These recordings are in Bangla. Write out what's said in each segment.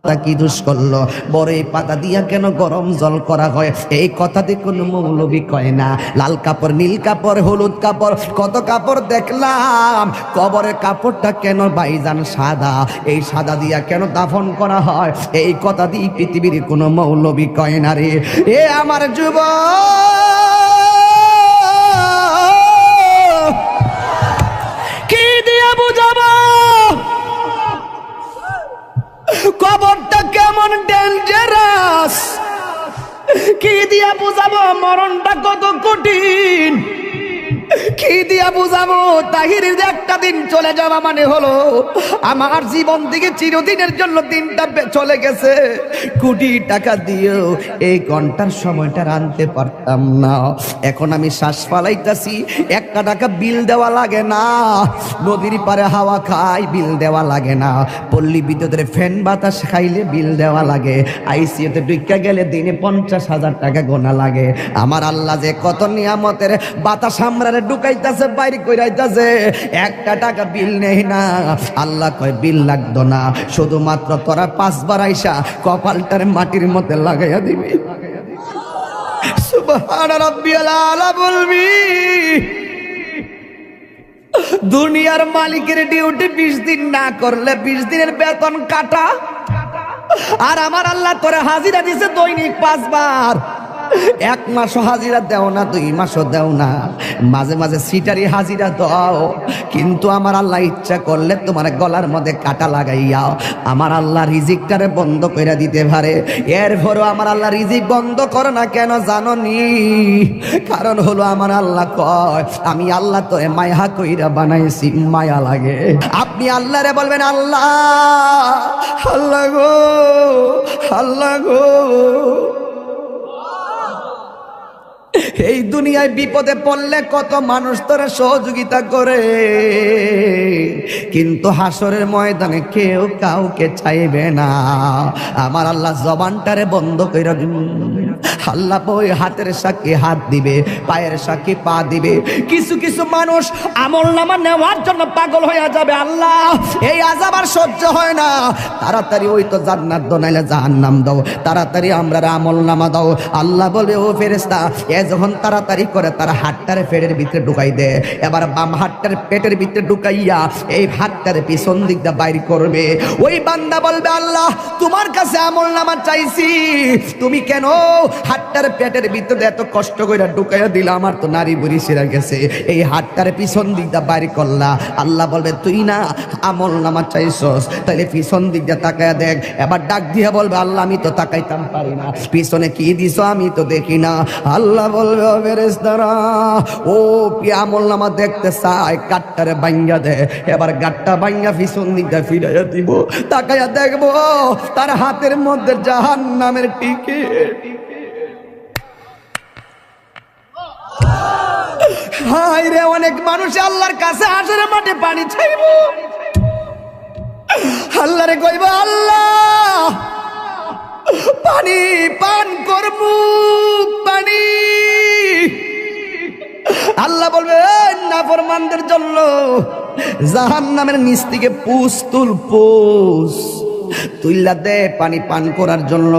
কি দোষ করলো, বড় এই পাতা দিয়া কেন গরম জল করা হয়, এই কথাতে কোনো মৌলবি কয় না। লাল কাপড়, নীল কাপড়, হলুদ কাপড়, কত কাপড় দেখলাম, কবরের কাপড়টা কেন ভাইজান সাদা, এই সাদা দিয়া কেন দাফন করা হয়, এই কথা দিয়ে পৃথিবীর কোনো মৌলবি কয় না রে। এ আমার যুবক, কি দিয়া বুঝাবো কবরটা কেমন ডেঞ্জারাস, কি দিয়া বুঝাবো মরণটা কত কঠিন, কি দিয়া বুঝাবো তাহিরের যে একটা দিন চলে যাওয়া মানে হলো আমার জীবন থেকে চিরদিনের জন্য দিনটা চলে গেছে। কোটি টাকা দিয়েও এই ঘন্টার সময়টা আনতে পারতাম না। এখন আমি শ্বাস ফালাইতাছি, 1 টাকা বিল দেওয়া লাগে না, নদীর পারে হাওয়া খাই বিল দেওয়া লাগে না, পল্লী বিদ্যুতের ফ্যান বাতাস খাইলে বিল দেওয়া লাগে, আইসিইউতে ঢুকে গেলে দিনে 50,000 টাকা গোনা লাগে। আমার আল্লাহ যে কত নিয়ামতের বাতাস আমরা ঢুকাইতেছে, বাইরে কইরাইতেছে, 1 টাকা বিল নেই না। আল্লাহ কয় বিল লাগতো না, শুধুমাত্র তোরা 5 বার আইসা কপালটার মাটির মধ্যে লাগাইয়া দিবি। সুবহান রাব্বিয়াল আলা বলবি। দুনিয়ার মালিকের ডিউটি 20 দিন না করলে 20 দিনের বেতন কাটা, আর আমার আল্লাহ তোরে হাজিরা দিছে দৈনিক 5 বার। 1 মাসও হাজিরা দেও না, 2 মাসও দেও না, মাঝে মাঝে সিটারি হাজিরা দাও, কিন্তু আমার আল্লাহ ইচ্ছা করলে তোমার গলার মধ্যে কাটা লাগাইয়া আমার আল্লাহ রিজিকটারে বন্ধ করে দিতে পারে। এরপরও আমার আল্লাহ রিজিক বন্ধ করে না কেন জানো নি? কারণ হলো আমার আল্লাহ কয় আমি আল্লাহ তোরে মায়া কইরা বানাইছি, মায়া লাগে। আপনি আল্লাহরে বলবেন আল্লাহ, আল্লাহ গো, আল্লাহ গো, এই দুনিয়ায় বিপদে পড়লে কত মানুষ তোরা সহযোগিতা করে, কিন্তু হাসরের ময়দানে কেউ কাউকে চাইবে না। আমার আল্লাহ জবানটারে বন্ধ করে আল্লাহ ওই হাতের সাক্ষী হাত দিবে, পায়ের সাক্ষী পা দিবে। কিছু কিছু মানুষ আমল নামা নেওয়ার জন্য পাগল হয়ে যাবে। আল্লাহ এই আযাব আর সহ্য হয় না, তাড়াতাড়ি ওই তো জান্নাত দাও নাইলে জাহান্নাম দাও, তাড়াতাড়ি আমরা আমল নামা দাও। আল্লাহ বলে ও ফেরেশতা, এ যখন তাড়াতাড়ি করে তার হাতটারে পেটের ভিতরে ঢুকাই দে, এবার বাম হাতটারে পেটের ভিতরে ঢুকাইয়া এই হাতটারে পিছন দিক দিয়ে বাইর করবে। ওই বান্দা বলবে আল্লাহ তোমার কাছে আমল নামা চাইছি, তুমি কেন হাতটার পেটের ভিতরে এত কষ্ট করে ঢুকাইয়া দিলা, আমার তো নারী বুড়ি সেরা গেছে, এই হাতটারে পিছন দিক দিয়ে বাইর করলা। আল্লাহ বলবে তুই না আমল নামা চাইছস, তাহলে পিছন দিক দিয়ে তাকায়া দেখ। এবার ডাক দিয়ে বলবে আল্লাহ আমি তো তাকাইতাম পারি না, পিছনে কি দিছ আমি তো দেখি না। আল্লাহ বলবে ও ফেরেশতারা, ও কি আমল নামা দেখতে চায়, গাটটারে ভাঙ্গা দে। এবার গাটটা ভাঙ্গা পিছন দিক দিয়ে ফিরাইয়া দিব, তাকায়া দেখবো তার হাতের মধ্যে জাহান্নামের টিকিট। হায় রে, অনেক মানুষ আল্লাহর কাছে হাসরের মাঠে পানি চাইব, আল্লাহরে কইব আল্লাহ পানি পান করবো, পানি। আল্লাহ বলবে নাফরমানদের জন্য জাহান্নামের নিচ থেকে পুষ তুল, পুষ তুইলা দে পানি পান করার জন্য।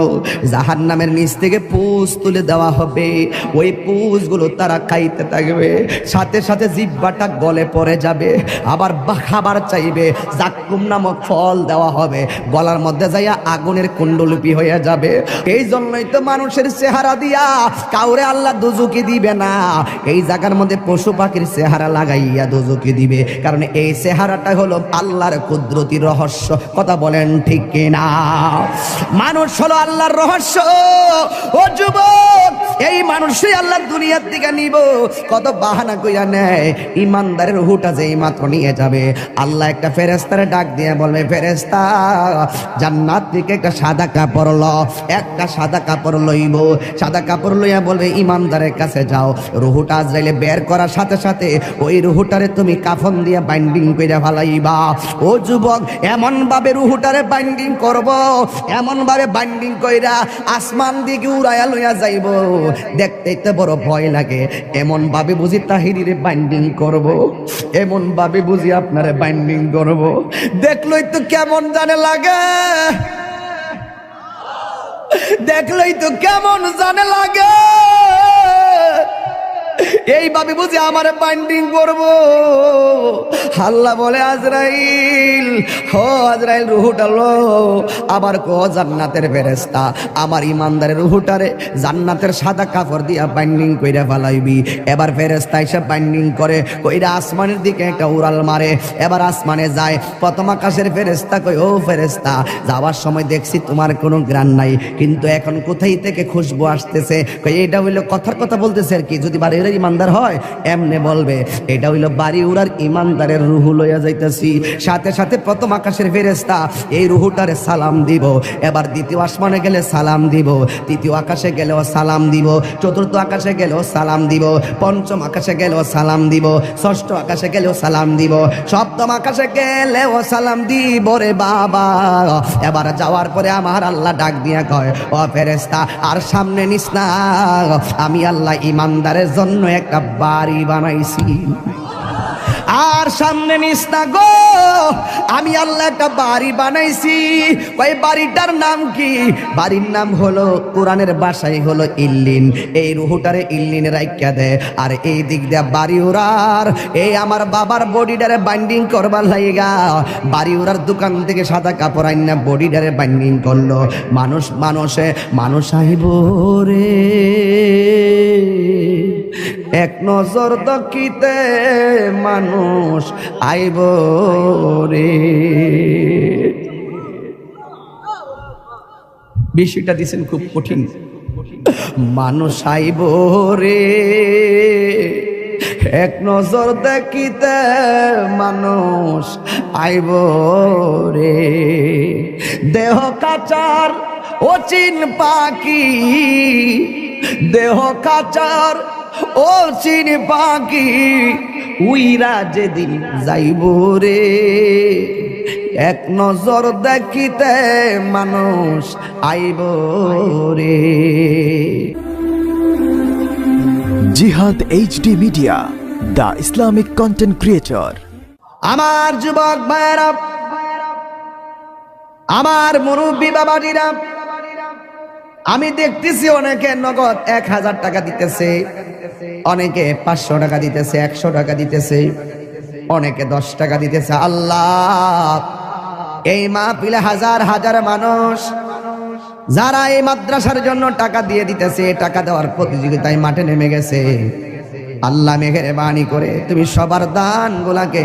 জাহান্নামের নিচ থেকে পুষ তুলে দেওয়া হবে, ওই পুষগুলো তারা খাইতে থাকবে, সাথে সাথে জিহ্বাটা গলে পড়ে যাবে, আবার খাবার চাইবে, জাক্কুম নামক ফল দেওয়া হবে, গলার মধ্যে যাইয়া আগুনের কুণ্ডলিপি হয়ে যাবে। এই জন্যই তো মানুষের চেহারা দিয়া কাউরে আল্লাহ দোজখে দিবে না, এই জায়গার মধ্যে পশু পাখির চেহারা লাগাইয়া দোজখে দিবে, কারণ এই চেহারাটা হলো আল্লাহর কুদরতি রহস্য। কথা বলেন ঠিক কিনা? মানুষ হলো আল্লাহর রহস্য। ও যুবক, এই মানুষই আল্লাহ দুনিয়ার দিকে নিব, কত বাহানা কইয়া নেয়। ইমানদারের রূহটা যেই মাত্র নিয়ে যাবে, আল্লাহ একটা ফেরেশতারে ডাক দিয়ে বলবে ফেরেশতা জান্নাত থেকে একটা সাদা কাপড় ল, একটা সাদা কাপড় লইব, সাদা কাপড় লইয়া বলবে ইমানদারের কাছে যাও। রূহটা আজরাইলে বের করার সাথে সাথে ওই রূহটারে তুমি কাফন দিয়ে বাইন্ডিং কইরা ফেলাইবা। ও যুবক, এমন ভাবে রূহটারে বাইন্ডিং করব, এমন ভাবে বাইন্ডিং কইরা আসমান দিকে উড়াইয়া লইয়া যাইব, দেখতেই তো বড় ভয় লাগে। এমন ভাবে বুঝি তাহিরিরে বাইন্ডিং করব, এমন ভাবে বুঝি আপনারে বাইন্ডিং করব, দেখলই তো কেমন জানে লাগে। দেখলেই তো কেমন জানে লাগে, এইভাবে বুঝি আমার বাইন্ডিং করব। আল্লাহ বলে আজরাইল, হো আজরাইল রুহুটা লো। আবার কো জান্নাতের ফেরেশতা আমার ইমানদারের রুহুটারে জান্নাতের সাদা কাপড় দিয়া বাইন্ডিং কইরা ফেলাইবি। এবার ফেরেশতা এসে বাইন্ডিং করে কইরা আসমানের দিকে একটা উড়াল মারে। এবার আসমানে যায়, প্রথম আকাশের ফেরেশতা কই ও ফেরেশতা, যাওয়ার সময় দেখছি তোমার কোনো গ্রাণ নাই, কিন্তু এখন কোথায় থেকে খুশবু আসতেছে? কই এটা হইলো কথার কথা বলতেছে আর কি, যদি বাড়ির ইমানদার হয় এমনে বলবে এটা হইলো বাড়ি উড়ার ইমানদারের রুহু লইয়া যাইতেছি। সাথে সাথে প্রথম আকাশের ফেরেশতা এই রুহুটারে সালাম দিব। এবার দ্বিতীয় আসমানে গেলে সালাম দিব, তৃতীয় আকাশে গেলেও সালাম দিব, চতুর্থ আকাশে গেলেও সালাম দিব, পঞ্চম আকাশে গেলেও সালাম দিব, ষষ্ঠ আকাশে গেলেও সালাম দিব, সপ্তম আকাশে গেলেও সালাম দিব রে বাবা। এবার যাওয়ার পরে আমার আল্লাহ ডাক দিয়া কয় ও ফেরেশতা আর সামনে নিস না, আমি আল্লাহ ইমানদারের জন্য একটা বাড়ি বানাইছি। আর সামনে নিস না গো, আমি আল্লাহ একটা বাড়ি বানাইছি। ওই বাড়িটার নাম কি? বাড়ির নাম হলো কোরআনের ভাষায় হলো ইল্লিন। এই রুহুটারে ইল্লিনে রাখিয়া দে। আর এই দিক দিয়া বাড়ি উড়ার এই আমার বাবার বডিটারে বাইন্ডিং করবার লাইগা বাড়ি উড়ার দোকান থেকে সাদা কাপড় আইনা বডিটারে বাইন্ডিং করলো। মানুষ আইব রে এক নজর দকিতে মানুষ আইব রে। বিষয়টা দিছেন খুব কঠিন। মানুষ আইব রে এক নজর দেখিতে মানুষ আইব রে। দেহ কাচার অচিন পাখি, দেহ কাচার ও চিন পাখি উইরা যেদিন যাইব রে এক নজর দেখিতে মানুষ আইব রে। জিহাদ HD media, the Islamic content creator. আমার যুবক ভাইরা, আমার মুরব্বী বাবাজিরা, আমি দেখতেছি অনেকে নগদ 1000 টাকা দিতেছে, অনেকে 500 টাকা দিতেছে, 100 টাকা দিতেছে, অনেকে 10 টাকা দিতেছে। আল্লাহ, এই মাহফিলে হাজার হাজার মানুষ যারা এই মাদ্রাসার জন্য টাকা দিয়ে দিতেছে, টাকা দেওয়ার প্রতিযোগিতায় মাঠে নেমে গেছে। আল্লাহ মেহেরবানি করে তুমি সবার দান গুলাকে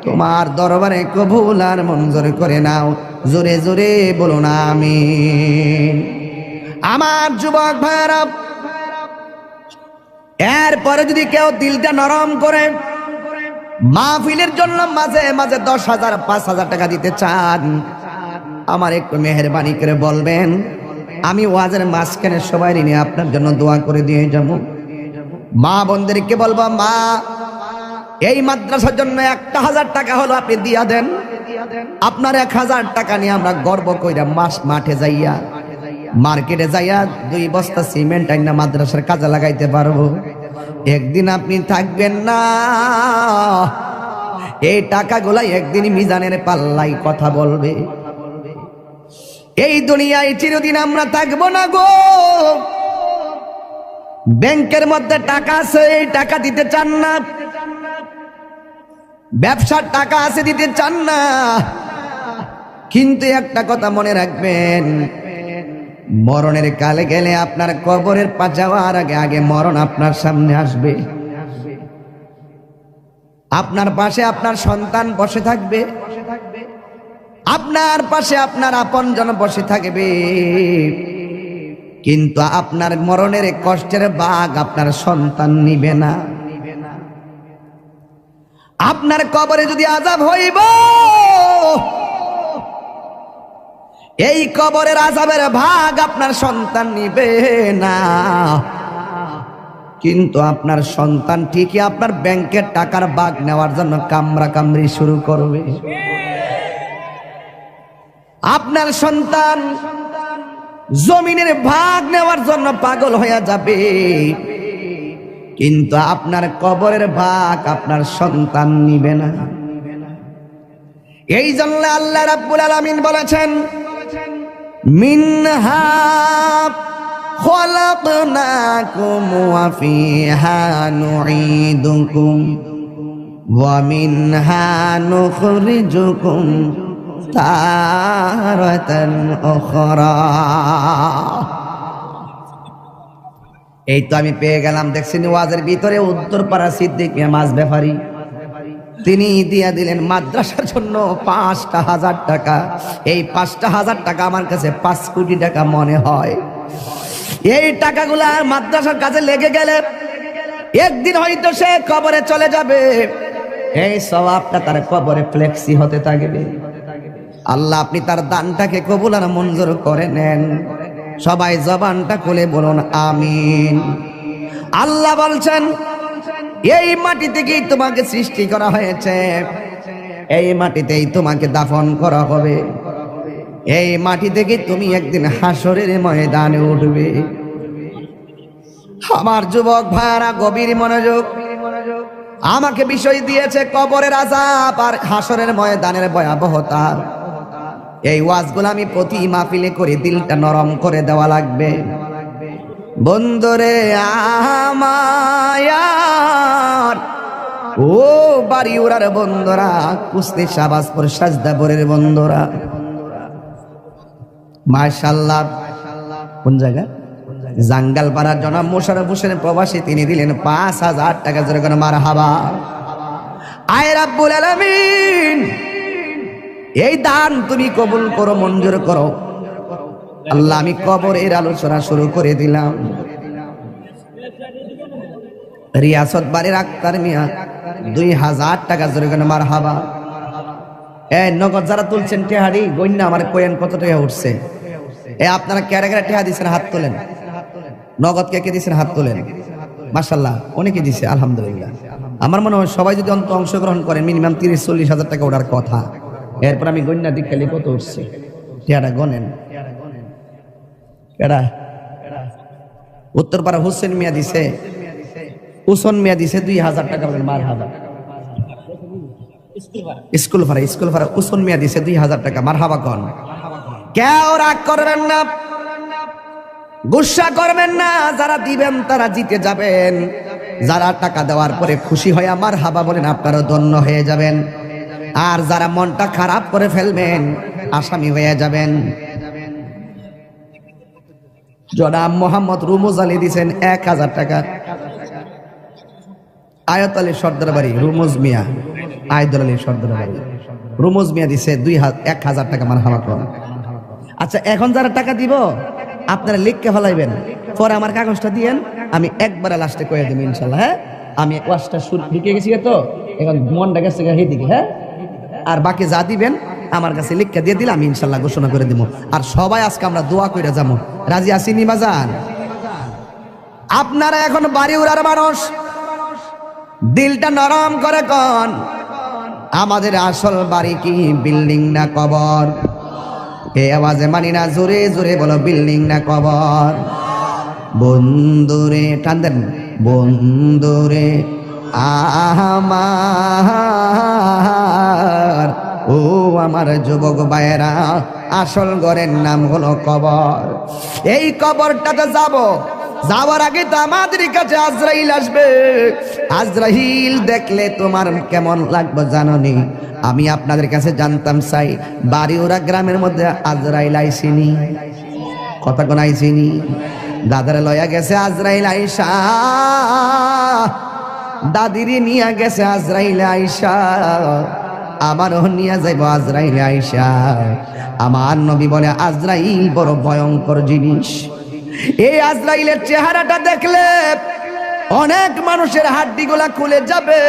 তোমার দরবারে কবুল আর মঞ্জুর করে নাও। জোরে জোরে বলো না আমিন। আমার যুবক ভাইরা, এরপরে যদি কেউ দিলটা নরম করে মাহফিলের জন্য মাঝে মাঝে 10,000 5,000 টাকা দিতে চান, আমার একটু মেহেরবানি করে বলবেন, আমি ওয়াজের মাঝখানে সবাই নিয়ে আপনার জন্য দোয়া করে দিয়ে যাব। মা বোনদেরকে বলবো, মা এই মাদ্রাসার জন্য 1,000 টাকা হলো আপনি দিয়া দেন। আপনার 1,000 টাকা নিয়ে আমরা গর্ব কইরা মাঠে যাইয়া মার্কেটে যাইয়া 2 বস্তা সিমেন্ট আইনা মাদ্রাসার কাজে লাগাইতে পারবো। একদিন আপনি থাকবেন না, এই টাকাগুলা একদিন মিজানের পাল্লাই কথা বলবে। এই দুনিয়ায় চিরদিন আমরা থাকবো না গো। ব্যাংকের মধ্যে টাকা আছে, এই টাকা দিতে চান না। ব্যবসার টাকা আছে, দিতে চান না। কিন্তু একটা কথা মনে রাখবেন, মরণের কালে গেলে আপনার কবরের পা যাওয়ার আগে আগে মরণ আপনার সামনে আসবে। আপনার পাশে আপনার সন্তান বসে থাকবে, আপনার পাশে আপনার আপনজন বসে থাকবে, কিন্তু আপনার মরণের কষ্টের ভাগ আপনার সন্তান নিবে না। আপনার কবরে যদি আযাব হইব, এই কবরের আযাবের ভাগ আপনার সন্তান নিবে না, কিন্তু আপনার সন্তান ঠিকই আপনার ব্যাংকের টাকার ভাগ নেওয়ার জন্য কামরা কামড়ি শুরু করবে। আপনার সন্তান জমিনের ভাগ নেওয়ার জন্য পাগল হয়ে যাবে, কিন্তু আপনার কবরের ভাগ আপনার সন্তান নিবে না। এই জন্য আল্লাহ রাব্বুল আলামিন বলেছেন, মিনহা খলাকনাকুম ওয়া ফিহা নুঈদুকুম ওয়া মিনহা নুখরিজুকুম তারাতান উখরা। এই তো আমি পেয়ে গেলাম, দেখছেন ওয়াজের ভিতরে উত্তরপাড়া সিদ্দিক মিয়া মাছ ব্যাপারী, তিনি দিয়া দিলেন মাদ্রাসার জন্য ৫,০০০ টাকা। এই ৫,০০০ টাকা আমার কাছে ৫ কোটি টাকা মনে হয়। এই টাকাগুলা মাদ্রাসার কাছে লেগে গেলে একদিন হয়তো সে কবরে চলে যাবে, এই সওয়াবটা তার কবরে ফ্লেক্সি হতে থাকবে। আল্লাহ আপনি তার দানটাকে কবুল আর মঞ্জুর করে নেন। সবাই জবানটা খুলে বলুন আমিন। আল্লাহ বলছেন এই মাটি থেকেই তোমাকে সৃষ্টি করা হয়েছে, এই মাটিতেই তোমাকে দাফন করা হবে, এই মাটি থেকে তুমি একদিন হাসরের ময়দানে উঠবে। আমার যুবক ভাইরা গভীর মনোযোগ, আমাকে বিষয় দিয়েছে কবরের আযাব আর হাসরের ময়দানের ভয়াবহতা। এই ওয়াজগুলো আমি প্রতি মাহফিলে করে দিলটা নরম করে দেওয়া লাগবে। বন্ধুরে আমার, ও বাড়ি উড়ার বন্ধুরা, কুস্তি শাহবাজপুর সাজদাপুরের বন্ধুরা, মাশাআল্লাহ। কোন জায়গা? জাঙ্গালপাড়ার জনাব মোশাররফ হোসেন প্রবাসী, তিনি দিলেন ৫,০০০ টাকা। যেরকম মারহাবা। আয় রাব্বুল আলামিন, এই দান তুমি কবুল করো, মঞ্জুর করো। আল্লাহ আমি কবরের আলোচনা শুরু করে দিলাম। রিয়াসত বাড়ির আক্তার মিয়া ২,০০০ টাকা। যেরকম মারহাবা। নগদ যারা তুলছেন টেহারি গণ্য আমার কোয়েন কত টাকা উঠছে? আপনারা কেড়ে কেড়ে টেহা দিচ্ছেন, হাত তোলেন। নগদ কে কে দিচ্ছেন, হাত তোলেন। মাশাআল্লাহ, অনেকে দিছে, আলহামদুলিল্লাহ। আমার মনে হয় সবাই যদি অংশগ্রহণ করেন মিনিমাম ৩০-৪০ হাজার টাকা ওঠার কথা। এরপর আমি গণ্যা দিক খেলে কত উঠছে টেহাটা গনেন। কেডা? উত্তরপাড়া হোসেন মিয়া দিছে, উসন মিয়া দিছে ২,০০০ টাকা। মারহাবা। স্কুল ভাড়া উসন মিয়া দিছে ২,০০০ টাকা। মারহাবা কন। কেউ রাগ করবেন না, গুসা করবেন না। যারা দিবেন তারা জিতে যাবেন, যারা টাকা দেওয়ার পরে খুশি হয়ে মারহাবা বলেন আপনারা ধন্য হয়ে যাবেন। আর যারা মনটা খারাপ করে ফেলবেন আসামি হয়ে যাবেন। জনাব মোহাম্মদ রুমুজ আলী দিছেন ১,০০০ টাকা। আয়াত আলী সর্দার বাড়ি রুমুজ মিয়া, আয়দুল আলী সর্দার বাড়ি রুমুজ মিয়া দিছে ১,০০০ টাকা। মারহাবা করেন। আচ্ছা, এখন যারা টাকা দিব আপনারা লিখকে ফেলাইবেন, পরে আমার কাগজটা দিয়েন, আমি একবারে লাস্টে কয়ে দেব ইনশাল্লাহ। হ্যাঁ, আমি ওয়াজটা শুরু ঢুকে গেছি তো, এখন মনটা গেছে এইদিকে। হ্যাঁ, আর বাকি যা দিবেন আমার কাছে লিখকে দিয়ে দিলে আমি ইনশাল্লাহ ঘোষণা করে দিব। আর সবাই আজকে আমরা দোয়া করে যাবো। রাজি আছি নিবাজান? আপনারা এখন বাড়ি উড়ার মানুষ, দিলটা নরম করে কন, আমাদের আসল বাড়ি কি বিল্ডিং না কবর? এই আওয়াজে মানি না, জোরে জোরে বলো বিল্ডিং না কবর? বন্ধুরে টান দেন, বন্ধুরে আমার, ও আমার যুবক ভাইয়েরা, আসল ঘরের নাম হলো কবর। এই কবরটাতে যাব, যাওয়ার আগে তো আমাদের কাছে আজরাইল আসবে। আজরাইল দেখলে তোমার কেমন লাগবে জানোনি? আমি আপনাদের কাছে জানতাম চাই, বাড়িওরা গ্রামের মধ্যে আজরাইল আইসিনি? কথা কোন আইসিনি? দাদারে লয়া গেছে আজরাইল আইসা, দাদিরে নিয়ে গেছে আজরাইল আইসা, আমারও নিয়ে যাইব আজরাইল আইসা। আমার নবী বলে আজরাইল বড় ভয়ঙ্কর জিনিস। এই আজরাইলের চেহারাটা দেখলে অনেক মানুষের হাড্ডিগুলা খুলে যাবে।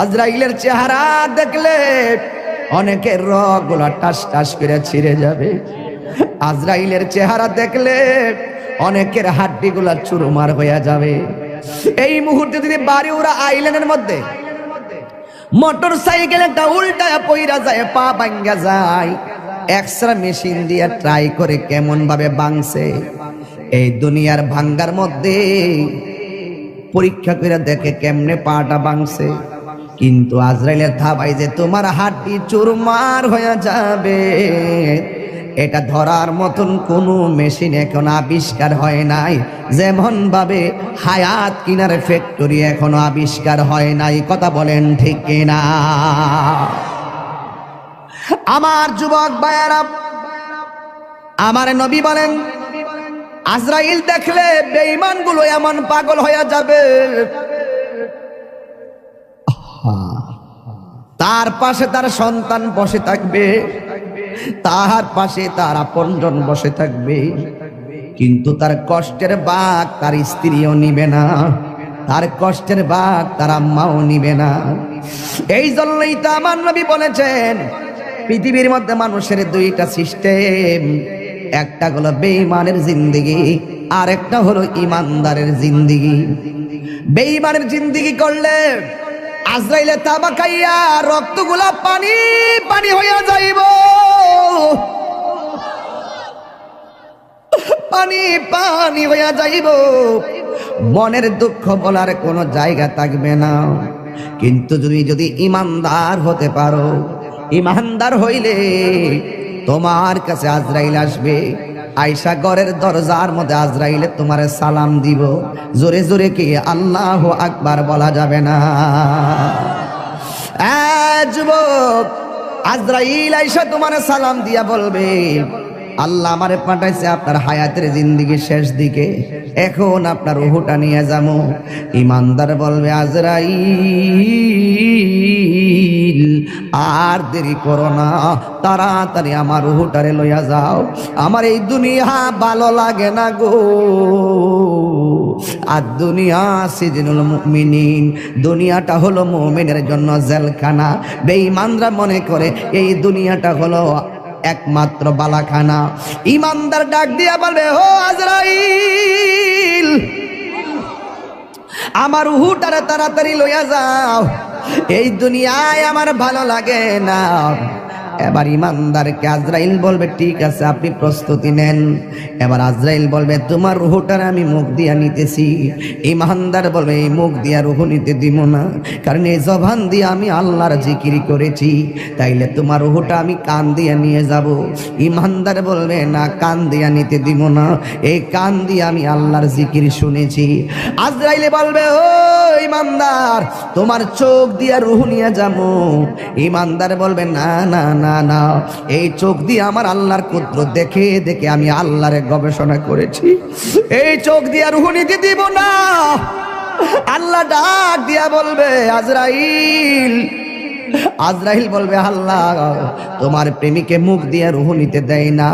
আজরাইলের চেহারা দেখলে অনেকের রগগুলা টাস টাস করে ছিঁড়ে যাবে। আজরাইলের চেহারা দেখলে অনেকের হাড্ডিগুলা চুরমার হয়ে যাবে। এই মুহূর্তে যদি বাড়িওরা আইল্যান্ডের মধ্যে মোটর সাইকেল একটা উল্টায় পইরা যায়, পা ভাঙ্গা যায়, এক্সরে মেশিন দিয়ে ট্রাই করে কেমন ভাবে ভাঙছে। এই দুনিয়ার ভাঙ্গার মধ্যে পরীক্ষা করে দেখে কেমনে পাটা ভাঙছে। কিন্তু আজরাইলের থাবাই যে তোমার হাড্ডি চুরমার হয়ে যাবে, এটা ধরার মতন কোনো মেশিন এখন আবিষ্কার হয় নাই, যেমন ভাবে হায়াত কিনার ফ্যাক্টরি এখনো আবিষ্কার হয় নাই। কথা বলেন ঠিক কিনা? আমার যুবক ভাইয়েরা, আমার নবী বলেন আজরাইল দেখলে বেঈমানগুলো এমন পাগল হয়ে যাবে, তার পাশে তার সন্তান বসে থাকবে, তার পাশে তার আপনজন বসে থাকবে, কিন্তু তার কষ্টের ভাগ তার স্ত্রীও নিবে না, তার কষ্টের ভাগ তার আম্মাও নিবে না। এই জন্যই তো আমার নবী বলেছেন পৃথিবীর মধ্যে মানুষের দুইটা সিস্টেম, একটা হলো বেঈমানের জিন্দেগি, আর একটা হলো ইমানদারের জিন্দেগি। বেঈমানের জিন্দেগি করলে আজরাইলে তাবা খাইয়া রক্তগুলা পানি পানি হইয়া যাইব, পানি পানি হইয়া যাইব, মনের দুঃখ বলার কোনো জায়গা থাকবে না। কিন্তু যদি ইমানদার হতে পারো, ইমানদার হইলে তোমার কাছে আজরাইল আসবে, আয়সা ঘরের দরজার মধ্যে আজরাইলে তোমার সালাম দিব, জোরে জোরে কি আল্লাহু আকবার বলা যাবে না? যুবক, আজরাইল আয়সা তোমার সালাম দিয়া বলবে আল্লাহ আমারে পাঠাইছে আপনার হায়াতের জিন্দেগির শেষ দিকে, এখন আপনার রূহটা নিয়ে যাবো। ইমানদার বলবে আজরাইল আর দেরি করো না, তাড়াতাড়ি আমার রূহটারে লইয়া যাও, আমার এই দুনিয়া ভালো লাগে না গো। আর দুনিয়া সিজনুল মুমিনিন, দুনিয়াটা হলো মুমিনের জন্য জেলখানা। বেঈমানরা মনে করে এই দুনিয়াটা হলো একমাত্র বালাখানা। ইমানদার ডাক দিয়া বলবে ও আজরাইল, আমার রূহটারে তাড়াতাড়ি লইয়া যাও, এই দুনিয়ায় আমার ভালো লাগে না। এবার ইমানদারকে আজরাইল বলবে ঠিক আছে আপনি প্রস্তুতি নেন। এবার আজরাইল বলবে তোমার রূহটারে আমি মুখ দিয়া নিতেছি। ইমানদার বলবে এই মুখ দিয়া রূহ নিতে দিব না, কারণ এই জবান দিয়ে আমি আল্লাহর জিকির করেছি, তাইলে তোমার রূহটা আমি কান দিয়া নিয়ে যাব। ইমানদার বলবে না, কান দিয়া নিতে দিব না, এই কান দিয়ে আমি আল্লাহর জিকির শুনেছি। আজরাইলে বলবে ও ইমানদার তোমার চোখ দিয়া রূহ নিয়ে যাবো। ইমানদার বলবে না না না না, এই চোখ দিয়ে আমার আল্লাহর কুদরত দেখে দেখে আমি আল্লাহরে গবেষণা করেছি, এই চোখ দিয়ে রূহ নিতে দিব না। আল্লাহ ডাক দিয়া বলবে আজরাইল, আজরাইল বলবে আল্লাহ তোমার প্রেমিকে মুখ দিয়া রূহ নিতে দেয় না,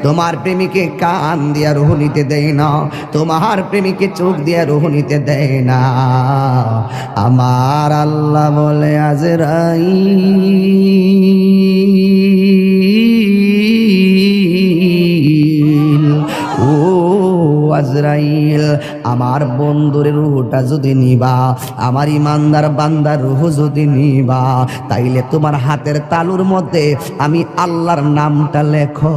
তোমার প্রেমিকে কান দিয়া রূহ নিতে দেয় না, তোমার প্রেমিকে চোখ দিয়া রূহ নিতে দেয় না। আমার আল্লাহ বলে আজরাইল, ও আজরাইল আমার বন্ধুরের রূহটা যদি নিবা, আমার ইমানদার বান্দার রূহ যদি নিবা, তাইলে তোমার হাতের তালুর মধ্যে আমি আল্লাহর নামটা লেখো,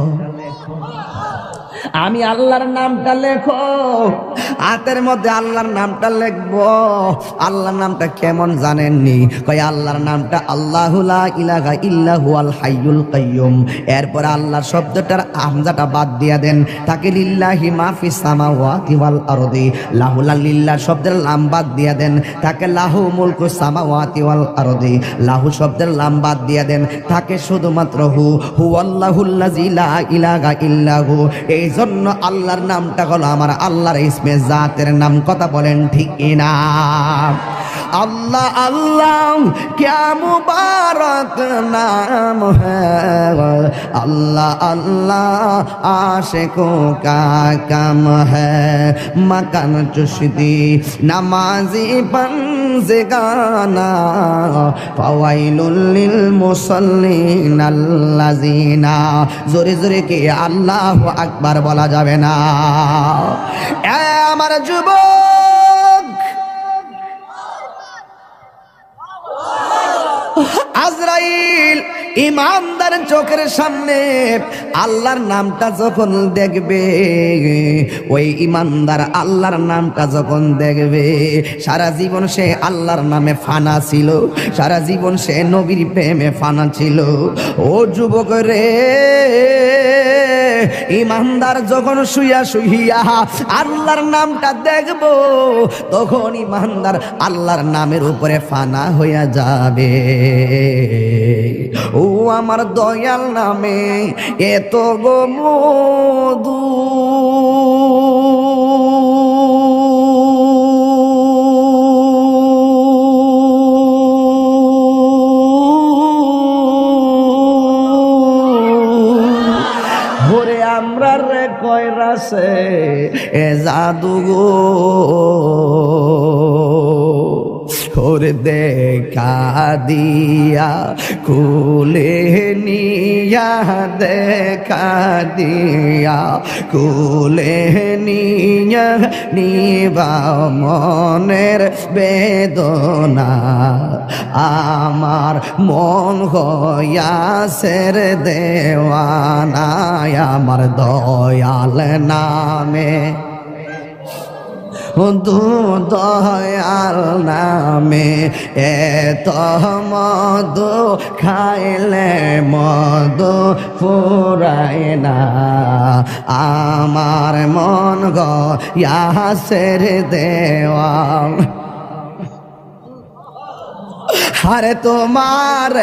আমি আল্লাহর নামটা লেখো, হাতের মধ্যে আল্লাহর নামটা লিখবো। আল্লাহর নামটা কেমন জানেননি? কয় আল্লাহর নামটা আল্লাহু লা ইলাহা ইল্লা হুয়াল হাইয়ুল কাইয়ুম। এরপর আল্লাহর শব্দটার হামজাটা বাদ দিয়া দেন, তাকে লিল্লাহি মা ফিস সামাওয়াতি ওয়াল আরদি, লাহু লিল্লাহ শব্দের লাম বাদ দিয়া দেন, তাকে লাহু মুলকু সামাওয়াতি ওয়াল আরদি, লাহু শব্দের লাম বাদ দিয়া দেন, তাকে শুধুমাত্র হুয়াল্লাহুল্লাযী লা ইলাহা ইল্লা হু। এই জন্য আল্লাহর নামটা হলো আমার আল্লাহর ইসমে জাতের নাম। কথা বলেন ঠিক না? अल्लाह अल्लाह क्या मुबारक नाम है, अल्लाह अल्लाह आशिकों का काम है। मकान चुश्ती नमाजी पंज़गाना फवाइलुल लिल मुसल्लिन अल्लज़ीना। जोरे जोरे के अल्लाह আকবার বলা যাবে না। আমার যুবক, আজরাইল ইমানদার চোখের সামনে আল্লাহর নামটা যখন দেখবে, ওই ইমানদার আল্লাহর নামটা যখন দেখবে, সারা জীবন সে আল্লাহর নামে ফানা ছিল, সারা জীবন সে নবীর প্রেমে ফানা ছিল। ও যুবক রে, ইমানদার যখন শুইয়া শুইয়া আল্লাহর নামটা দেখবো, তখন ইমানদার আল্লাহর নামের উপরে ফানা হইয়া যাবে। ও আমার দয়াল নামে এত গো মধু, আমরা রে কয়রাছে এ জাদু গো, ওরে দেখা দিয়া কুলে নিয়া, দেখা দিয়া কুলে নিয়া নিবা মনের বেদনা, আমার মন হইয়াছের দেওয়ানা, আমার দয়াল নামে দয়াল নামে এত মধু খাইলে মধু ফুরায় না, আমার মন গয়াসের দেওয়াল। আরে তোমার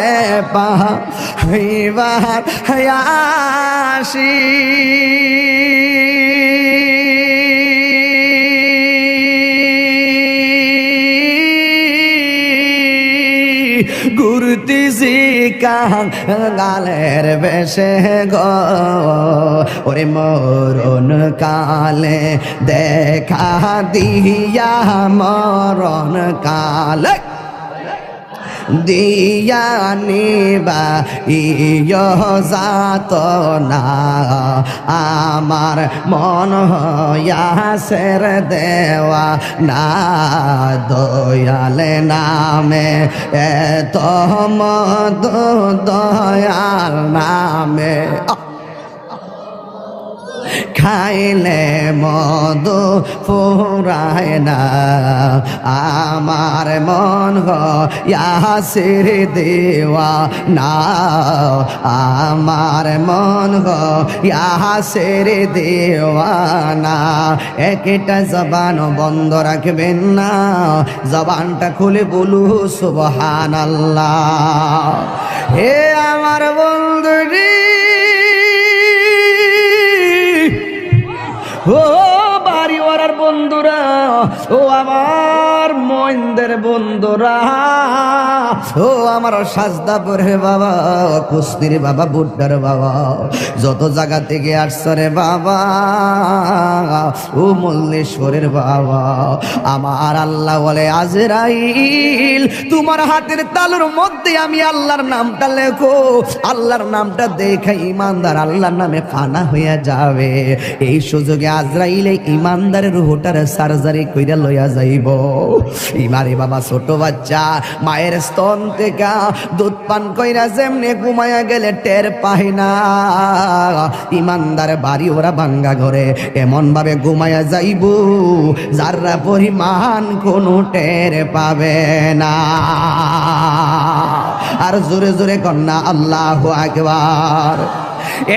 পাইবার হাসি ঘুরতেছি কাঙালের বেশে গো, ওরে মরণ কালে দেখা দিয়া, মরণ কালে দিয়া নিবা ইয় যাত না, আমার মন হইয়াছের দেওয়া না, দয়ালে নামে এত মধু, দয়াল নামে খাইলে মধু ফুরায় না, আমার মন হইয়াছের দেওয়া না, আমার মন হইয়াছের দেওয়া না। একটা জবান বন্ধ রাখবেন না, জবানটা খুলে বলু সুবহানাল্লাহ। হে আমার বন্ধুরি, ও বাড়িওয়ালার বন্ধুরা, ও আমার মইনদের বন্ধুরা, ও আমার সাজদাপুরের বাবা, কুস্তির বাবা, বুড্ডার বাবা, যত জায়গা থেকে আসছে রে বাবা, ও মল্লেশ্বরের বাবা, আমার আল্লাহ বলে আজরাইল তোমার হাতের তালুর মধ্যে আমি আল্লাহর নামটা লেখো, আল্লাহর নামটা দেখে ইমানদার আল্লাহর নামে ফানা হইয়া যাবে। এই সুযোগে আজরাইলে ইমানদারের রুহটার সার্জারি কইরা লইয়া যাইব। ইমারে বাবা ছোট বাচ্চা মায়ের স্তন থেকে দুধ পান কইরা যেমনে ঘুমায়া গেলে টের পায় না, ইমানদার বাড়ি ওরা ভাঙ্গা ঘরে এমন ভাবে ঘুমায়া যাইব যারা পরিমাণ কোনো টের পাবে না। আর জোরে জোরে কন্যা আল্লাহু আকবার।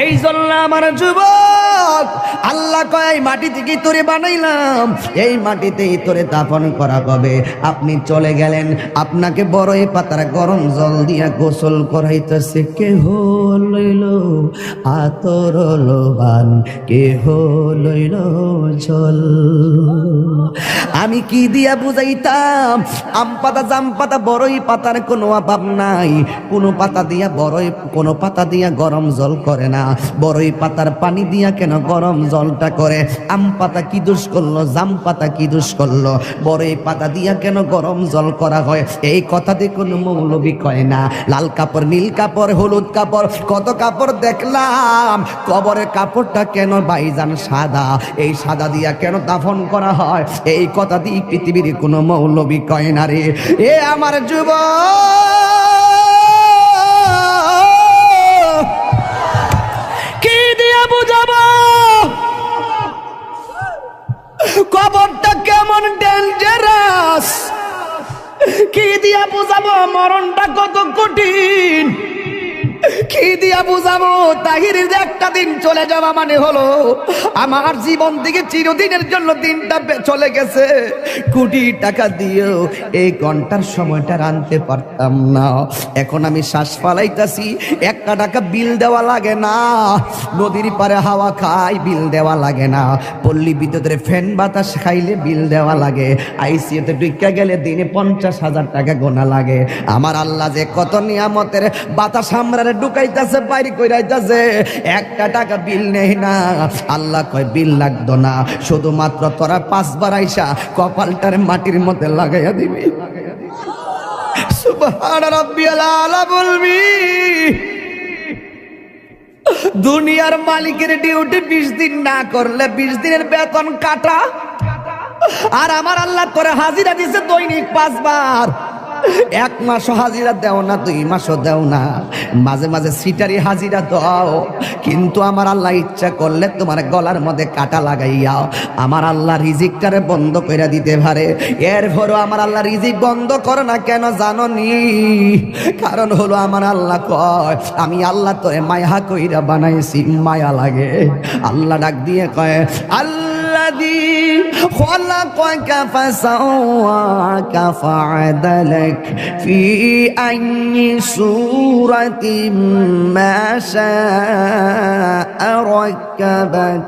এই জন্য আমার যুবক আল্লাহ কয় মাটি থেকে তোরে বানাইলাম, এই মাটিতেই তোরে দাফন করা হবে। আপনি চলে গেলেন, আপনাকে বড়ই পাতার গরম জল দিয়া গোসল করাইতেছে। কেহ লইল আতর লোবান, কেহ লইল জল। আমি কি দিয়া বুঝাইতাম? আম পাতা, জাম পাতা, বড়ই পাতার কোনো অভাব নাই। কোনো পাতা দিয়া বড়ই, কোনো পাতা দিয়া গরম জল করে না। বড়ই পাতার পানি দিয়া কেন গরম জলটা করে? আম পাতা কি দোষ করলো? জাম পাতা কি দোষ করলো? বড়ই পাতা দিয়া কেন গরম জল করা হয়? এই কথা দিয়ে কোনো মৌলবি কয় না। লাল কাপড়, নীল কাপড়, হলুদ কাপড়, কত কাপড় দেখলাম। কবরের কাপড়টা কেন ভাইজান সাদা? এই সাদা দিয়া কেন দাফন করা হয়? এই কথা দিয়ে পৃথিবীর কোনো মৌলবি কয় না রে। এ আমার যুবক, মরণটা কত কঠিন কি দিয়া বুঝাবো। তাহিরের যে একটা দিন চলে যাওয়া মানে হলো আমার জীবন থেকে চিরদিনের জন্য দিনটা চলে গেছে। কোটি টাকা দিয়েও এই ঘন্টার সময়টা আনতে পারতাম না। এখন আমি শ্বাস ফালাইতাছি, 1 টাকা বিল দেওয়া লাগে না। নদীর পারে হাওয়া খাই, বিল দেওয়া লাগে না। পল্লী বিদ্যুতের ফ্যান বাতাস খাইলে বিল দেওয়া লাগে। আইসিইউতে ঢুকা গেলে দিনে 50,000 টাকা গোনা লাগে। আমার আল্লাহ যে কত নিয়ামতের বাতাস আমরা ঢুকাইতেছে, বাইরে কইরাইতেছে, 1 টাকা বিল নেই না। আল্লাহ কয় বিল লাগতো না, শুধুমাত্র তোরা 5 বার আইসা কপালটার মাটির মধ্যে লাগাইয়া দিবি। সুবহান রাব্বিয়াল আলা বলবি। দুনিয়ার মালিকের ডিউটি 20 দিন না করলে 20 দিনের বেতন কাটা। আর আমার আল্লাহ তোরে হাজিরা দিছে দৈনিক 5 বার। 1 মাসও হাজিরা দেও না, 2 মাসও দেও না, মাঝে মাঝে সিটারি হাজিরা দাও। কিন্তু আমার আল্লাহ ইচ্ছা করলে তোমার গলার মধ্যে কাটা লাগাইয়া আমার আল্লাহ রিজিকটারে বন্ধ করে দিতে পারে। এরপরও আমার আল্লাহ রিজিক বন্ধ করে না কেন জানো নি? কারণ হলো আমার আল্লাহ কয় আমি আল্লাহ তোরে মায়া কইরা বানাইছি, মায়া লাগে। আল্লাহ ডাক দিয়ে কয় الذي خلقك فسواك فعدلك في أي صورة ما شاء ركبك।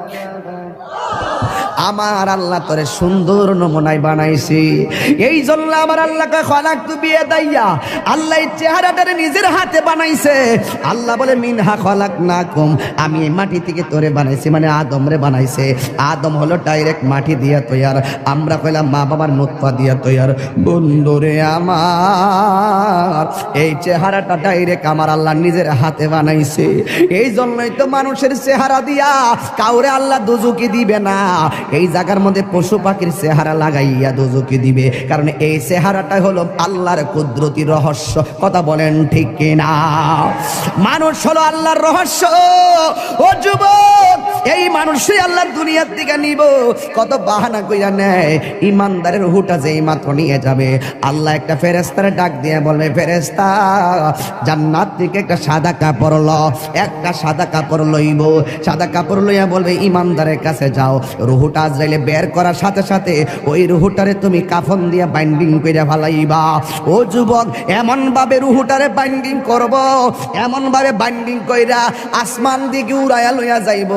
আমার আল্লাহ তোরে সুন্দর নমুনায় বানাইছি। এই জন্য আমার আল্লাহকে খলাকতু বিয়াদাইয়া, আল্লাহ এই চেহারাটারে নিজের হাতে বানাইছে। আল্লাহ বলে মিনহা খলাকনাকুম, আমি এই মাটি থেকে তোরে বানাইছি, মানে আদমরে বানাইছে। আদম হলো ডাইরেক্ট মাটি দিয়া তৈয়ার, আমরা কইলাম মা বাবার নুতফা দিয়া তৈয়ার। বন্ধুরে আমার এই চেহারাটা ডাইরেক্ট আমার আল্লাহ নিজের হাতে বানাইছে। এই জন্যই তো মানুষের চেহারা দিয়া কাউরে আল্লাহ দুজকি দিবে না। এই জায়গার মধ্যে পশু পাখির চেহারা লাগাইয়া দোজকে দিবে, কারণ এই চেহারাটা হলো আল্লাহর কুদরতি রহস্য। কথা বলেন ঠিক কিনা? মানুষ হলো আল্লাহর রহস্য। ও যুবক, এই মানুষই আল্লাহ দুনিয়ার দিকে নিব। কত বাহানা কইরা নেয়। ইমানদারের রূহটা যেই মাত্র নিয়ে যাবে, আল্লাহ একটা ফেরেশতারে ডাক দিয়ে বলবে, ফেরেশতা জান্নাত থেকে একটা সাদা কাপড় ল। একটা সাদা কাপড় লইব, সাদা কাপড় লইয়া বলবে ইমানদারের কাছে যাও। রুহুটা আজরাইলে বের করার সাথে সাথে ওই রুহুটারে তুমি কাফন দিয়া বাইন্ডিং কইরা ফেলাইবা। ও যুবক, এমন ভাবে রুহুটারে বাইন্ডিং করব, এমন ভাবে বাইন্ডিং কইরা আসমান দিকে উড়াইয়া লইয়া যাইব,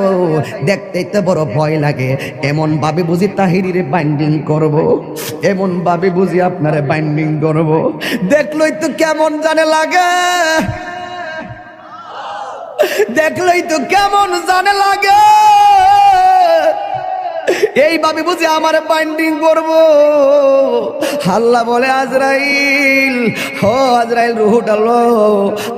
দেখতেই তো বড় ভয় লাগে। এমন ভাবে বুঝি তাহিরিরে বাইন্ডিং করব, এমন ভাবে বুঝি আপনারে বাইন্ডিং করব, দেখলই তো কেমন জানে লাগে, দেখলই তো কেমন জানে লাগে। এইভাবে বুঝি আমার বাইন্ডিং করবো। আল্লাহ বলে আজরাইল, ও আজরাইল রুহুটা লো।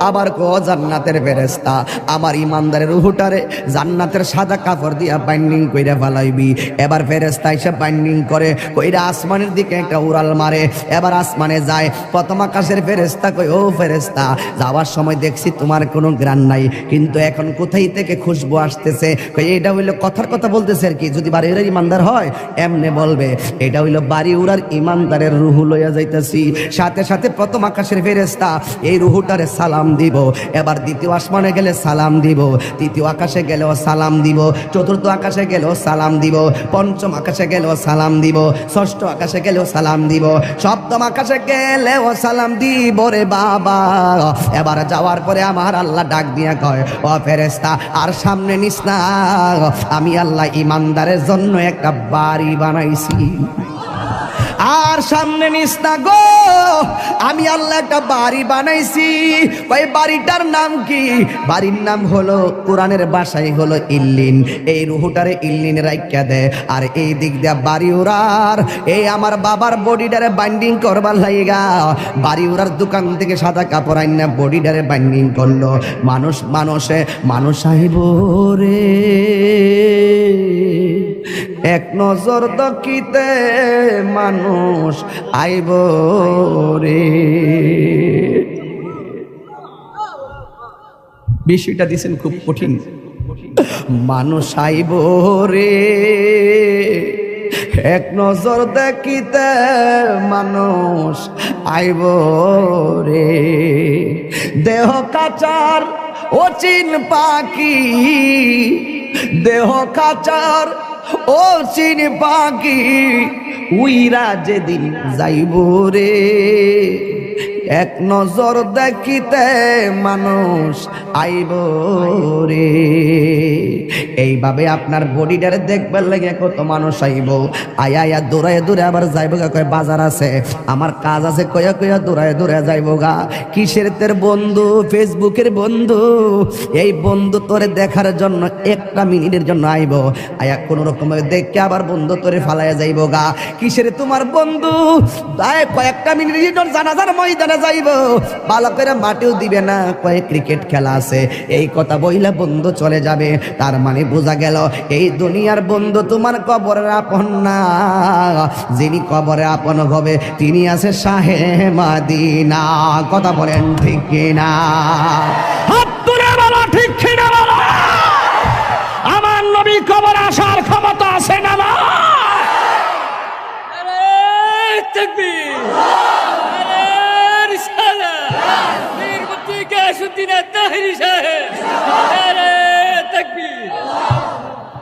আবার কো জান্নাতের ফেরেশতা আমার ইমানদারের রুহুটারে জান্নাতের সাদা কাপড় দিয়া বাইন্ডিং কইরা ফেলাইবি। এবার ফেরেশতা এসে বাইন্ডিং করে কইরা আসমানের দিকে একটা উড়াল মারে। এবার আসমানে যায়। প্রথম আকাশের ফেরেশতা কই, ও ফেরেশতা যাওয়ার সময় দেখছি তোমার কোনো গ্রান নাই, কিন্তু এখন কোথায় থেকে খুশবু আসতেছে। কই এটা হইলো কথার কথা বলতেছে আর কি, যদি বাড়ি ইমানদার হয় এমনে বলবে এটা হইলো বাড়ি উড়ার ইমানদারের রুহু লইয়া যাইতাছি। সাথে সাথে প্রথম আকাশের ফেরেশতা এই রুহুটারে সালাম দিব। এবার দ্বিতীয় আসমানে গেলে সালাম দিব, তৃতীয় আকাশে গেলেও সালাম দিব, চতুর্থ আকাশে গেলেও সালাম দিব, পঞ্চম আকাশে গেলেও সালাম দিব, ষষ্ঠ আকাশে গেলেও সালাম দিব, সপ্তম আকাশে গেলেও সালাম দিব রে বাবা। এবার যাওয়ার পরে আমার আল্লাহ ডাক দিয়া কয়, ও ফেরেশতা আর সামনে নিস না, আমি আল্লাহ ইমানদারের জন্য একটা বাড়ি বানাইছি। আর সামনে নিস না গো, আমি আল্লাহ একটা বাড়ি বানাইছি। ওই বাড়িটার নাম কি? বাড়ির নাম হলো কোরআনের ভাষায় হলো ইল্লিন। এই রুহুটারে ইল্লিনে রাইখা দে। আর এই দিক দিয়া বাড়ি উড়ার এই আমার বাবার বডিটারে বাইন্ডিং করবার লাইগা বাড়ি উড়ার দোকান থেকে সাদা কাপড় আইনা বডিটারে বাইন্ডিং করলো। মানুষ আইব রে এক নজর দকিতে, মানুষ আইব রে। বিষয়টা দিছেন খুব কঠিন। মানুষ আইব রে এক নজর দেখিতে মানুষ আইব রে। দেহ কাচার অচিন পাখি, দেহ কাচার অচিন পাখি, উইরা যেদিন যাইব রে। এক নজর দেখিতে মানুষ আইব রে। এইভাবে আপনার বডিটারে দেখবার লাগে কত মানুষ আইব, আয়া আয়া দৌড়ায় দৌড়ে আবার যাইব গা, কয় বাজার আছে, আমার কাজ আছে, কয়া কয়া দৌড়ায় দৌড়ে যাইব গা। কিসের তোর বন্ধু? ফেসবুকের বন্ধু। এই বন্ধু তোরে দেখার জন্য একটা মিনিটের জন্য আইব, আয়া কোন রকমে দেখে আবার বন্ধু তোরে ফালাইয়া যাইব গা। কিসের তোমার বন্ধু? কয়েকটা মিনিটের জন্য জানাজার ময়দানে যাইব, ভালো করে মাটিও দিবে না, কয়েক ক্রিকেট খেলা আছে, এই কথা বইলা বন্ধু চলে যাবে। তার মানে বোঝা গেল এই দুনিয়ার বন্ধু তোমার কবরের আপন না, যিনি কবরে আপন হবে তিনি আছে শাহে মদিনা। কথা বলেন ঠিক কিনা? হাত তুলে বলো ঠিক কিনা বলো। আমার নবী কবর আসার ক্ষমতা আছে না?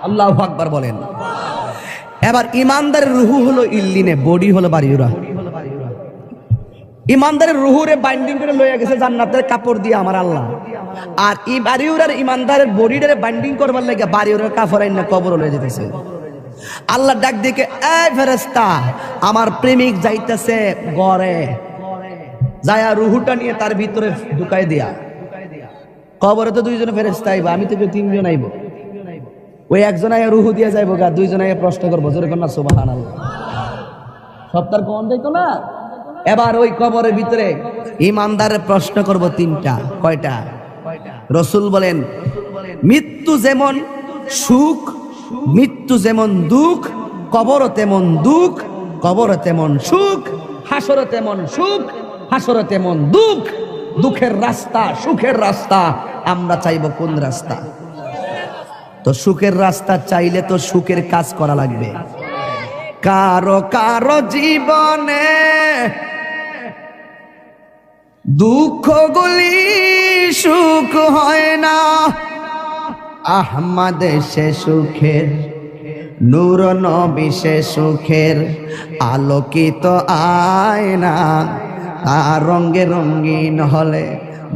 আল্লাহু আকবার বলেন। এবার ইমানদারের রুহু হলো ইল্লিনে, বডি হলো বাড়িউরা। ইমানদারের রুহুরে বাইন্ডিং করে লইয়া গেছে জান্নাতের কাপড় দিয়ে আমার আল্লাহ, আর ই বাড়িউরার ইমানদারের বডিটারে বাইন্ডিং করবার লাগে বাড়িউরার কাপড় আইনা কবর লয়ে যেতেছে। আল্লাহ ডাক দিকে, এই ফেরেশতা, আমার প্রেমিক যাইতেছে ঘরে, যায়া রুহুটা নিয়ে তার ভিতরে ঢুকাই দিয়া। কবরে তো দুইজন ফেরেশতা আইবা, আমি তো তিনজন আইব। ওই একজন আয়া রুহু দিয়ে যাইব গা, দুইজন আয়া প্রশ্ন করবো, জোরে কর না সুবহানাল্লাহ। সপ্তাহ কোন দেখতো না। এবার ওই কবরের ভিতরে ইমানদারের প্রশ্ন করব তিনটা। কয়টা? রাসূল বলেন, মৃত্যু যেমন সুখ, মৃত্যু যেমন দুঃখ, কবর তেমন দুঃখ, কবর তেমন সুখ, হাসর তেমন সুখ, হাসর তেমন দুঃখ। দুঃখের রাস্তা, সুখের রাস্তা, আমরা চাইব কোন রাস্তা? তো সুখের রাস্তা চাইলে তো সুখের কাজ করা লাগবে। কারো কারো জীবনে দুঃখগুলি সুখ হয় না, আহমদ সে সুখের, নূর নবী সে সুখের আলোকিত আয়না। তার রঙে রঙিন হলে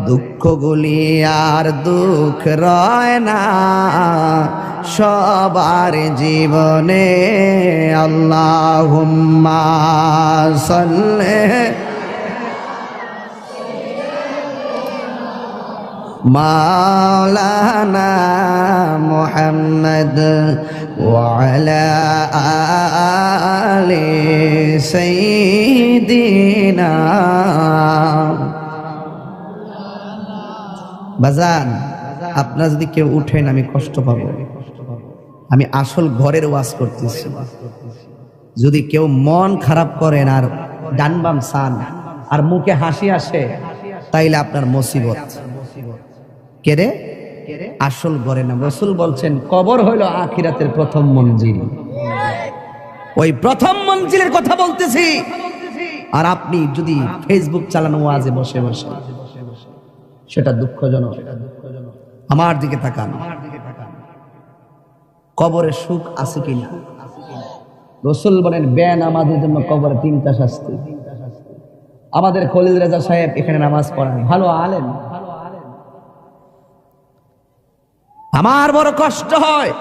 দুঃখগুলি আর দুঃখ রয় না। সবার জীবনে আল্লাহুম্মা সাল্লি মাওলানা মুহাম্মদ ওয়া আলা আলি সাইয়্যিদিনা। বাজান, আপনারা যদি কেউ উঠেন আমি কষ্ট পাবো। আমি আসল ঘরের ওয়াজ করতেছি। যদি কেউ মন খারাপ করেন আর ডান বাম সান আর মুখে হাসি আসে, তাইলে আপনার মুসিবত। কে রে? আসল ঘরে না। রাসূল বলছেন কবর হইল আখিরাতের প্রথম মঞ্জিল। ওই প্রথম মঞ্জিলের কথা বলতেছি। আর আপনি যদি ফেসবুক চালানো ওয়াজে বসে বসে, সেটা দুঃখজনক। আমার দিকে তাকান, কবরে সুখ আছে কিনা? রাসূল বলেন বেনামাজের জন্য কবরে তিনটা শাস্তি। আমাদের খলিল রেজা সাহেব এখানে নামাজ পড়ান, ভালো আলেম। আমার বড় কষ্ট হয়,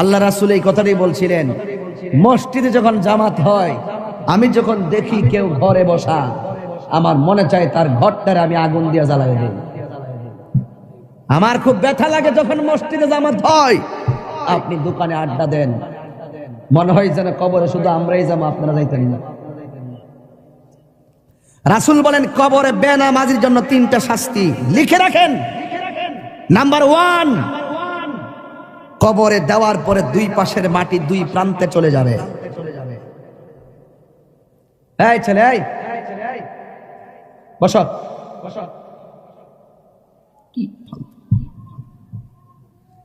আল্লাহ রাসূল এই কথাটাই বলছিলেন, মসজিদে যখন জামাত হয়, আমি যখন দেখি কেউ ঘরে বসা, আমার মনে চায় তার ঘরটারে আমি আগুন দিয়ে জ্বালাই দিই। আমার খুব ব্যথা লাগে যখন মসজিদে জামাত হয়, আপনি দোকানে আড্ডা দেন, মনে হয় যেন কবরে শুধু আমরাই যাবো, আপনারা যাইতেন না। রাসূল বলেন কবরে বেনামাজির জন্য তিনটা শাস্তি, লিখে রাখেন। নাম্বার 1, কবরে দেওয়ার পরে দুই পাশের মাটি দুই প্রান্তে চলে যাবে। এই ছেলে, এই বসো।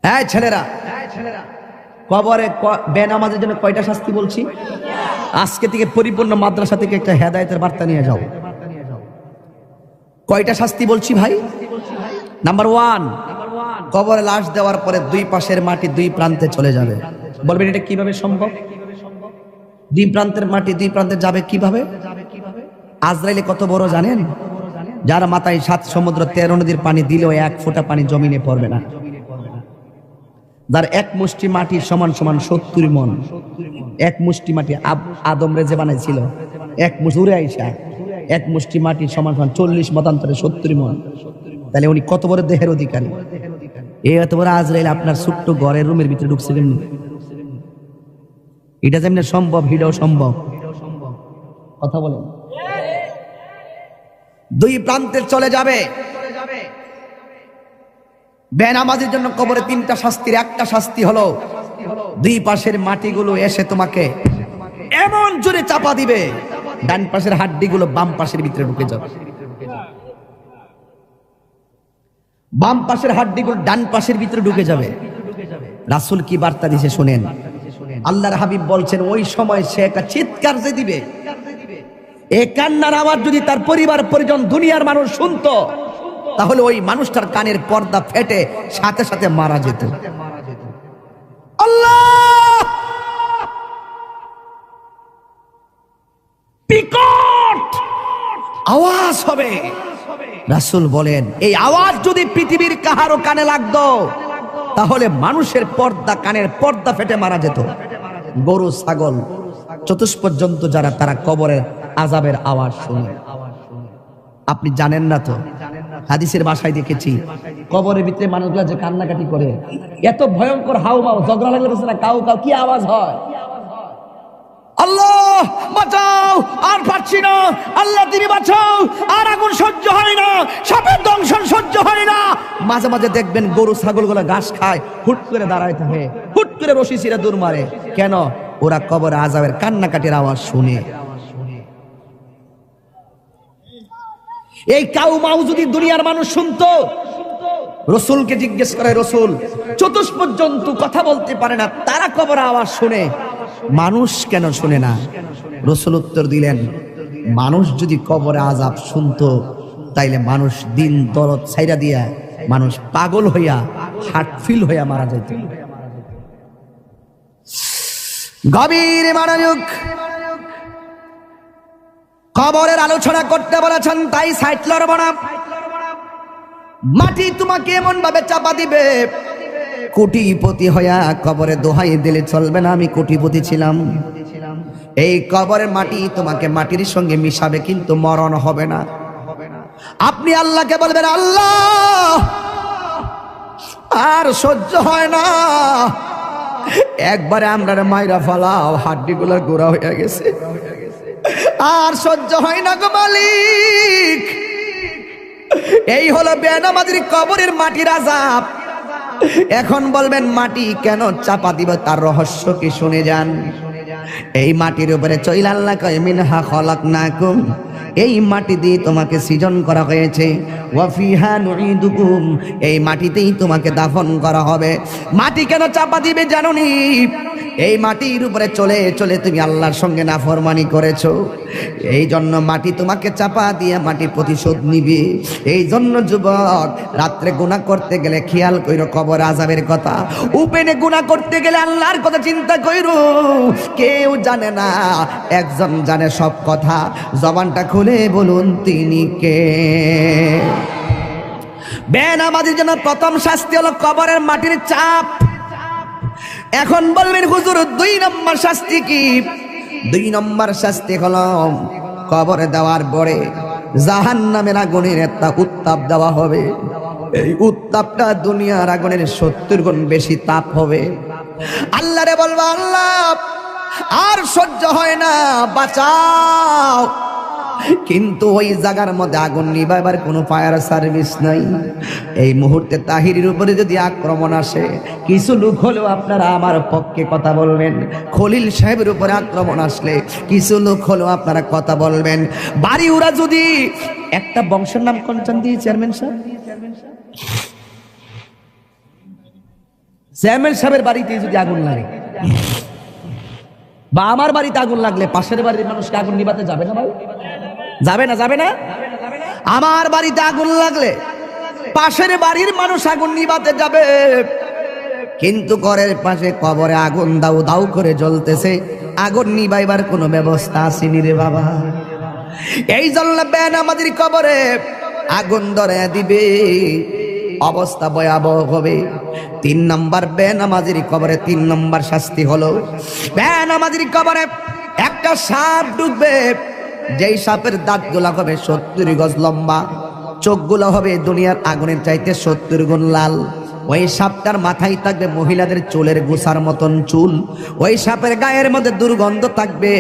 এই ছেলেরা, কবরে বেনামাজের জন্য কয়টা শাস্তি বলছি? আজকে থেকে পরিপূর্ণ মাদ্রাসা থেকে একটা হেদায়েতের বার্তা নিয়ে যাও। কয়টা শাস্তি বলছি ভাই? নাম্বার 1, কবরে লাশ দেওয়ার পরে দুই পাশের মাটি দুই প্রান্তে চলে যাবে। বলবেন এটা কিভাবে সম্ভব? দুই প্রান্তের মাটি দুই প্রান্তে যাবে কিভাবে? আজরাইলে কত বড় জানেন? যার মাথায় 7 সমুদ্র 13 নদীর পানি দিলেও 1 ফোঁটা পানি জমিনে পড়বে না। যার এক মুষ্টি মাটি সমান সমান 70 মণ। এক মুষ্টি মাটি আদম রে যে বানাইছিল, এক মুষ্টি উড়ে আইসা এক মুষ্টি মাটি সমান সমান 40 মতান্তরে 70 মণ। তাহলে উনি কত বড় দেহের অধিকারী? এই এত বড় আজরাইল আপনার ছোট্ট ঘরের রুমের ভিতরে ঢুকছে কেমনি? এটা যেমনি সম্ভব, হিটাও সম্ভব। কথা বলেন। দুই প্রান্তে চলে যাবে। বেনামাজির জন্য কবরে 3টা শাস্তির একটা শাস্তি হলো দুই পাশের মাটিগুলো এসে তোমাকে এমন জোরে চাপা দিবে, ডান পাশের হাড্ডিগুলো বাম পাশের ভিতরে ঢুকে যাবে। বাম পাশের হাড্ডিগুলো ডান পাশের ভিতরে ঢুকে যাবে। রাসূল কি বার্তা দিয়েছে শুনেন। আল্লাহর হাবিব বলছেন ওই সময় সে একটা চিৎকার যে দিবে, এই কান্নার আওয়াজ যদি তার পরিবার পরিজন দুনিয়ার মানুষ শুনতো, তাহলে ওই মানুষটার কানের পর্দা ফেটে সাথে সাথে মারা যেত। আল্লাহ! বিকট আওয়াজ হবে। রাসূল বলেন এই আওয়াজ যদি পৃথিবীর কাহারও কানে লাগতো, তাহলে মানুষের পর্দা, কানের পর্দা ফেটে মারা যেত। গরু, ছাগল, চতুষ্পদ জন্তু যারা, তারা কবরের আযাবের আওয়াজ শুনে। আপনি জানেন না তো, হাদিসের ভাষায় দেখেছি কবরের ভিতরে মানুষগুলা যে কান্নাকাটি করে, এত ভয়ঙ্কর হাউমাউ, ঝগড়া লাগলে না কাউ কাউ কি আওয়াজ হয়? আল্লাহ বাঁচাও, আর পারছি না, আল্লাহ তুমি বাঁচাও, আর আগুন সহ্য হয় না, সাপের দংশন সহ্য হয় না। মাঝে মাঝে দেখবেন গরু ছাগলগুলো ঘাস খায়, হুট করে দাঁড়ায় থাকে, হুট করে রশি ছিঁড়ে দৌড় মারে। কেন? ওরা কবরে আযাবের কান্নাকাটির আওয়াজ শুনে। এই কাউ মাউ যদি দুনিয়ার মানুষ শুনতো, রাসূলকে জিজ্ঞেস করে, রাসূল চতুষ্পদ জন্তু কথা বলতে পারে না, তারা কবরে আওয়াজ শুনে, মানুষ কেন শুনে না? রাসূল উত্তর দিলেন, মানুষ যদি কবরে আযাব শুনতো, তাইলে মানুষ দিন দরদ ছাইরা দিয়া মানুষ পাগল হইয়া হার্টফিল হইয়া মারা যেত। গভীর মনোযোগ। কবরের আলোচনা করতে বলেছেন, তাই সাইড লড়ব না। মাটি তোমাকে এমন ভাবে চাপা দিবে, কোটিপতি হইয়া কবরে দোহাই দিলে চলবে না আমি কোটিপতি ছিলাম। এই কবরের মাটি তোমাকে মাটির সঙ্গে মিশাবে, কিন্তু মরণ হবে না। আপনি আল্লাহকে বলবেন, আল্লাহ আর সহ্য হয় না, একবারে আমরা মাইরা ফালাও, হাড্ডিগুলো গোড়া হয়ে গেছে, আর সহ্য হয় না গো মালিক। এই হলো বেনামাজির কবরের মাটির আযাব। এখন বলবেন মাটি কেন চাপা দিব, তার রহস্য কি শুনে যান। এই মাটির উপরে চইলা আল্লাহ কয়, মিনহা খলাকনাকুম, এই মাটি দিয়ে তোমাকে সৃজন করা হয়েছে, ওয়া ফিহা নুঈদুকুম, এই মাটিতেই তোমাকে দাফন করা হবে। মাটি কেন চাপা দিবে জানোনি? এই মাটির উপরে চলে চলে তুমি আল্লাহর সঙ্গে নাফরমানি করেছো, এই জন্য মাটি তোমাকে চাপা দিয়ে মাটি প্রতিশোধ নিবে। এই জন্য যুবক, রাত্রে গুনাহ করতে গেলে খেয়াল কইরো কবর আযাবের কথা, উপেনে গুনাহ করতে গেলে আল্লাহর কথা চিন্তা কইরো। কেউ জানে না, একজন জানে সব কথা, জবানটা খুলে বলুন তিনি কে? বেনামাজির জন্য প্রথম শাস্তি হলো কবরের মাটির চাপ। এখন বলবেন হুজুর 2 নম্বর শাস্তি কি? 2 নম্বর শাস্তি হলো কবরে দেওয়ার পরে জাহান্নামের আগুনের একটা উত্তাপ দেওয়া হবে। এই উত্তাপটা দুনিয়ার আগুনের 70 গুণ বেশি তাপ হবে। আল্লাহরে বলবো, আল্লাহ আর সহ্য হয় না, বাঁচাও। কিন্তু ওই জায়গার মধ্যে আগুন নিভাবার কোনো ফায়ার সার্ভিস নাই। এই মুহূর্তে তাহিরের উপরে যদি আক্রমণ আসে, কিছু লোক হলেও আপনারা আমার পক্ষে কথা বলবেন। খলিল সাহেবের উপরে আক্রমণ আসলে কিছু লোক হলেও আপনারা কথা বলবেন। বাড়ি ওরা যদি একটা বংশের নাম কোনচান দিয়ে চেয়ারম্যান সাহেব, চেয়ারম্যান সাহেবের বাড়িতে যদি আগুন লাগে বা আমার বাড়িতে আগুন লাগলে পাশের বাড়ির মানুষকে আগুন নিভাতে যাবে না ভাই? যাবে না? যাবে না? আমার বাড়িতে আগুন লাগলে পাশের বাড়ির মানুষ আগুন নিভাতে যাবে, কিন্তু ঘরের পাশে কবরে আগুন দাউ দাউ করে জ্বলতেছে, আগুন নিভাইবার কোনো ব্যবস্থা আসেনি রে বাবা। এই জন্য বেনামাজির কবরে আগুন ধরে দিবে, অবস্থা ভয়াবহ হবে। 3 নম্বর বেনামাজির কবরে 3 নম্বর শাস্তি হলো, বেনামাজির কবরে একটা সাপ ঢুকবে, যেই সাপের দাঁতগুলো হবে 70 গজ লম্বা, চোখগুলো হবে দুনিয়ার আগুনের চাইতে 70 গুণ লাল। ওই সাপটার মাথায় থাকবে মহিলাদের চুলের গোছার মতন চুল। ওই সাপের গায়ের মধ্যে দুর্গন্ধ থাকবে।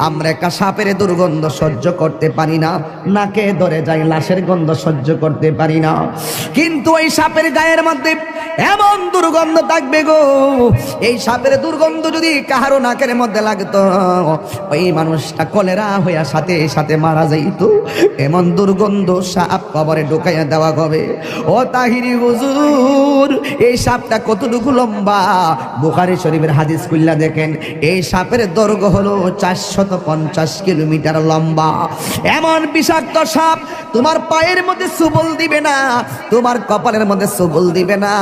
আমরা একটা সাপের দুর্গন্ধ সহ্য করতে পারি না, নাকে ধরে যায়, লাশের গন্ধ সহ্য করতে পারি না, কিন্তু ওই সাপের গায়ের মধ্যে এমন দুর্গন্ধ থাকবে গো, এই সাপের দুর্গন্ধ যদি কাহারো নাকের মধ্যে লাগতো, ওই মানুষটা কলেরা হইয়া সাথে সাথে মারা যাইত। এমন দুর্গন্ধ সাপ কবরে ঢুকাইয়া দেওয়া হবে। ও তাহিরি হুজুর, এই সাপটা কতটুকু লম্বা? বুখারী শরীফের হাদিস খুললা দেখেন, এই সাপের দৈর্ঘ্য হলো 450 কিলোমিটার লম্বা। এমন বিষাক্ত সাপ তোমার পায়ের মধ্যে সুবল দিবে না, তোমার কপালের মধ্যে সুবল দিবে না।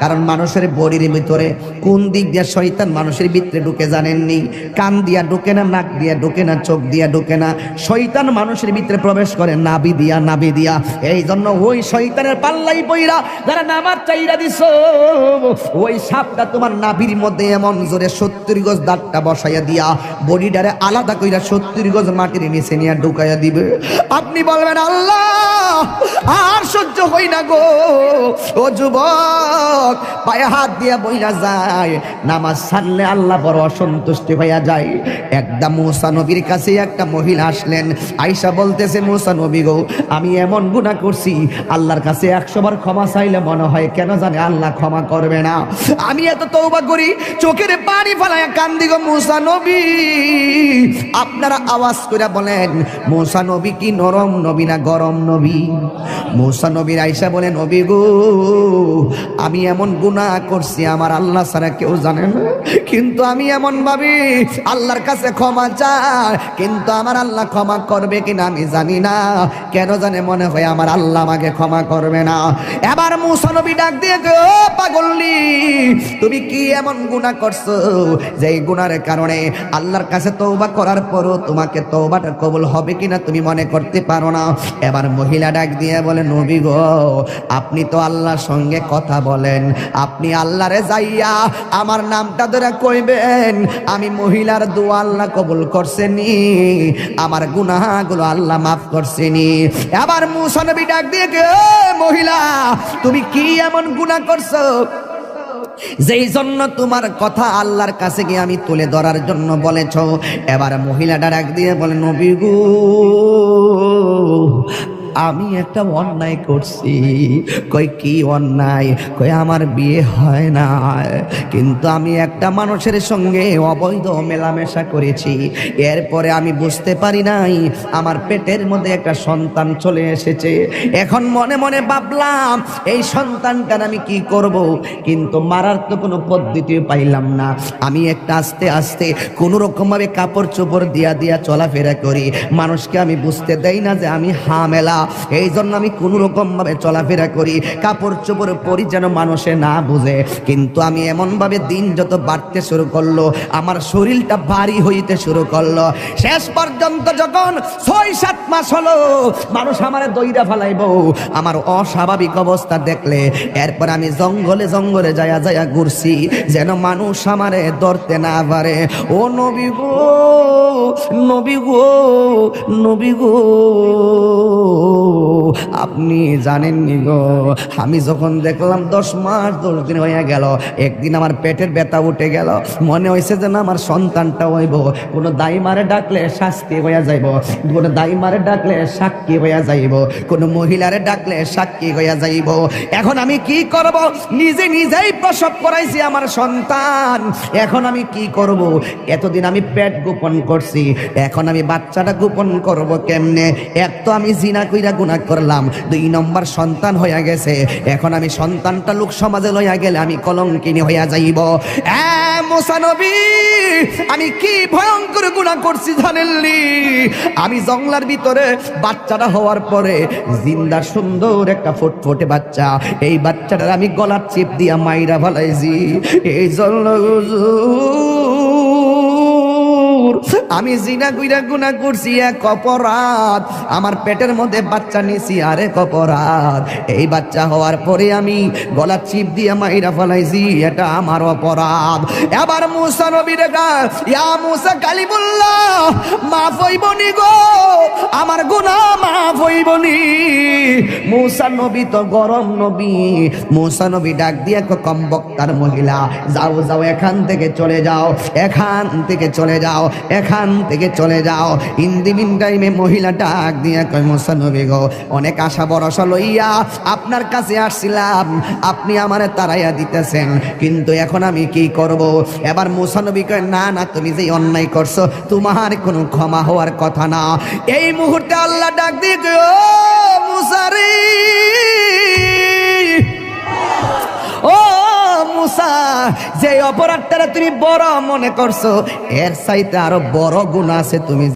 কারণ মানুষের বডির ভিতরে কোন দিক দিয়ে শয়তান মানুষের ভিতরে ঢুকে জানেননি? কান দিয়া ঢুকে না, নাক দিয়া ঢুকে না, চোখ দিয়া ঢুকে না, শয়তান মানুষের ভিতরে প্রবেশ করে নাভি দিয়া, নাভি দিয়া। এই জন্য ওই শয়তানের পাল্লাই পইরা যারা নামাজ চাইরা দিছো, ওই সাপটা তোমার নাভির মধ্যে এমন জোরে 70 গজ দাঁতটা বসাইয়া দিয়া বডিটারে আলাদা কইরা 70 গজ মাটির নিচে নিয়ে ঢুকাইয়া দিবে। আপনি বলবেন আল্লাহ আর সহ্য হই না গো। ও যুবক, পায়ে হাত দিয়া বইলা যায়, নামাজ ছাড়লে আল্লাহ বড় অসন্তুষ্টি হইয়া যায়। একদম মুসা নবীর কাছে একটা মহিলা আসলেন, আয়েশা বলতেছে, মুসা নবী গো, আমি এমন গুনাহ করছি, আল্লাহর কাছে 100 বার ক্ষমা চাইলে মনে হয় কেন জানে আল্লাহ ক্ষমা করবে না। আমি এত তওবা করি, চোখের পানি ফেলায় কান্দি গো মুসা নবী। আপনারা আওয়াজ করে বলেন, মুসা নবী কি নরম নবী না গরম নবী? মুসা নবীর আয়েশা বলেন, নবী গো, আমি এমন গুনাহ করছি আমার আল্লাহ ছাড়া কেউ জানে না, কিন্তু আমি এমন ভাবি আল্লাহর কাছে ক্ষমা চাই, কিন্তু আমার আল্লাহ ক্ষমা করবে কিনা আমি জানি না। কেন জানে মনে হয় আমার আল্লাহ আমাকে ক্ষমা করবে না। এবার মুসা নবী ডাক দিয়ে, ও পাগলনি, তুমি কি এমন গুনাহ করছো যে এই গুনার কারণে আল্লাহর কাছে তওবা করার পরও তোমাকে তওবাটা কবুল হবে কিনা তুমি মনে করতে পারো না? এবার মহিলা ডাক দিয়ে বলে, নবী গো, আপনি তো আল্লাহর সঙ্গে কথা বলেন, আপনি আল্লাহরে যাইয়া আমার নামটা ধরে কইবেন, আমি মহিলার দোয়া আল্লাহ কবুল করছেনি, আমার গুনাহগুলো আল্লাহ মাফ করছেনি। এবার মুসা নবী ডাক দিয়ে, মহিলা, তুমি কি এমন গুনাহ করছো যেই জন্য তোমার কথা আল্লাহর কাছে গিয়ে আমি তুলে ধরার জন্য বলেছ? এবার মহিলাটা ডাক দিয়ে বলে, নবী গো, আমি একটা অন্যায় করছি। কই কি অন্যায়? কই আমার বিয়ে হয় না, কিন্তু আমি একটা মানুষের সঙ্গে অবৈধ মেলামেশা করেছি, এরপরে আমি বুঝতে পারি নাই আমার পেটের মধ্যে একটা সন্তান চলে এসেছে। এখন মনে মনে ভাবলাম এই সন্তানটার আমি কি করব, কিন্তু মারার তো কোনো পদ্ধতি পাইলাম না। আমি একটা আস্তে আস্তে কোনো রকম ভাবে কাপড় চোপড় দিয়া দিয়া চলাফেরা করি, মানুষকে আমি বুঝতে দেই না যে আমি হামেলা। এই জন্য আমি কোনো রকম ভাবে চলাফেরা করি, কাপড় চোপড় পরি যেন মানুষে না বুঝে। কিন্তু আমি এমন ভাবে দিন যত বাড়তে শুরু করলো, আমার শরীরটা ভারী হইতে শুরু করলো। শেষ পর্যন্ত যখন 6-7 মাস হলো, মানুষ আমারে দইরা ফেলাইবো আমার অস্বাভাবিক অবস্থা দেখলে। এরপর আমি জঙ্গলে জঙ্গলে যায়া যায়া ঘুরছি, যেন মানুষ আমারে ধরতে না পারে। ও নবী গো, নবী গো, নবী গো, আপনি জানেননি গো, আমি যখন দেখলাম 10 মাস 10 দিন হয়ে গেল, একদিন আমার পেটের ব্যথা উঠে গেল, মনে হয়েছে যেন আমার সন্তানটা হইব। কোনো দাইমারে ডাকলে শাস্তি হইয়া যাইব, কোনো দাইমারে ডাকলে সাক্ষী হইয়া যাইব, কোনো মহিলারে ডাকলে সাক্ষী হইয়া যাইব। এখন আমি কি করব? নিজে নিজেই প্রসব করাইছি আমার সন্তান, এখন আমি কি করব? এতদিন আমি পেট গোপন করছি, এখন আমি বাচ্চাটা গোপন করব কেমনে? এক তো আমি জিনা কইরা কইরা গুনাহ করলাম, 2 নম্বর সন্তান হইয়া গেছে, এখন আমি সন্তানটা লোক সমাজে লইয়া গেলে আমি কলঙ্কিনী হইয়া যাইব। মুসা নবী, আমি কি ভয়ঙ্কর গুনাহ করছি জানেননি? আমি জঙ্গলার ভিতরে বাচ্চাটা হওয়ার পরে জিন্দা সুন্দর একটা ফুটফুটে বাচ্চা, এই বাচ্চাটার আমি গলার চিপ দিয়া মাইরা ফেলাইছি। এই জন্য আমি জিনা কইরা গুনাহ করছি, এক অপরাধ। আমার পেটের মধ্যে বাচ্চা নিছি, আরেক অপরাধ। এই বাচ্চা হওয়ার পরে আমি গলার চিপ দিয়ে মাইরা ফেলাইছি, এটা আমার অপরাধ। এবার মুসা নবী রেখা, ইয়া মুসা কালিমুল্লাহ, মাফ হইবনি গো, আমার গুনাহ মাফ হইবনি। মুসা নবী তো গরম নবী, মুসা নবী ডাক দিয়ে কম বক্তার মহিলা, যাও যাও, এখান থেকে চলে যাও, এখান থেকে চলে যাও, এখান থেকে চলে যাও। ইন দি মিন টাইমে মহিলা ডাক দিয়া কয়, মুসা নবী গো, অনেক আশা ভরসা লইয়া আপনার কাছে আসছিলাম, আপনি আমারে তাড়াইয়া দিতেছেন, কিন্তু এখন আমি কি করব? এবার মুসা নবী কয়, না না, তুমি যে অন্যায় করছো তোমার কোনো ক্ষমা হওয়ার কথা না। এই মুহূর্তে আল্লাহ ডাক দিয়ে কয়, ও মুসা রে, ও মুসা, যে অপরাধটা তুমি বড় মনে করছো, এর চাইতে আরো বড় গুনাহ আছে, তুমি